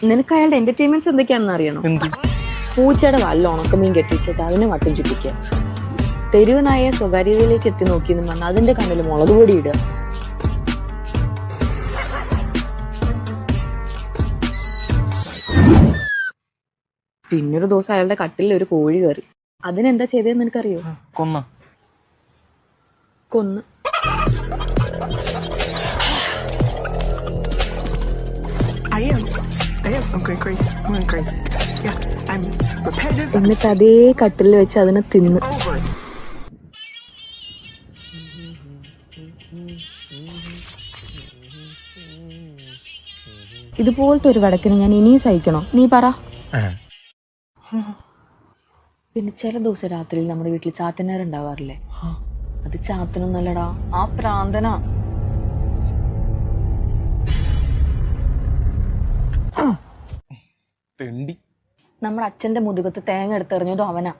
നിനക്ക് അയാളുടെ എന്റർടൈൻമെന്റ്സ് എന്തൊക്കെയാണെന്ന് അറിയണോ? എന്ത്? പൂച്ചയുടെ വല്ല ഉണക്കമീൻ കെട്ടിയിട്ടിട്ട് അതിനെ വട്ടം ചുറ്റിക്കുക, തെരുവ് നായെ സ്വകാര്യതയിലേക്ക് എത്തി നോക്കിയെന്ന് പറഞ്ഞാൽ അതിന്റെ കണ്ണിൽ മുളക് പൊടി ഇടുക. പിന്നൊരു ദിവസം അയാളുടെ കട്ടിലിൽ ഒരു കോഴി കയറി. അതിനെന്താ ചെയ്തതെന്ന് നിനക്കറിയോ? കൊന്ന. കൊന്ന്. I'm going crazy. I'm going crazy. Yeah, I'm repetitive. എന്നിട്ട് അതേ കട്ടിലിൽ വെച്ച് അതിനെ തിന്ന്. Over. ഇതുപോലത്തെ ഒരു വടക്കിന് ഞാൻ ഇനിയും സഹിക്കണോ? നീ പറ. പിന്നെ ചില ദിവസം രാത്രിയിൽ നമ്മുടെ വീട്ടിൽ ചാത്തനേരുണ്ടാവാറില്ലേ? അത് ചാത്തനൊന്നല്ലടാ, ആ പ്രാന്തനാ. തെണ്ടി. നമ്മുടെ അച്ഛന്റെ മുതുകത്ത് തേങ്ങ എടുത്തെറിഞ്ഞതും അവനാ.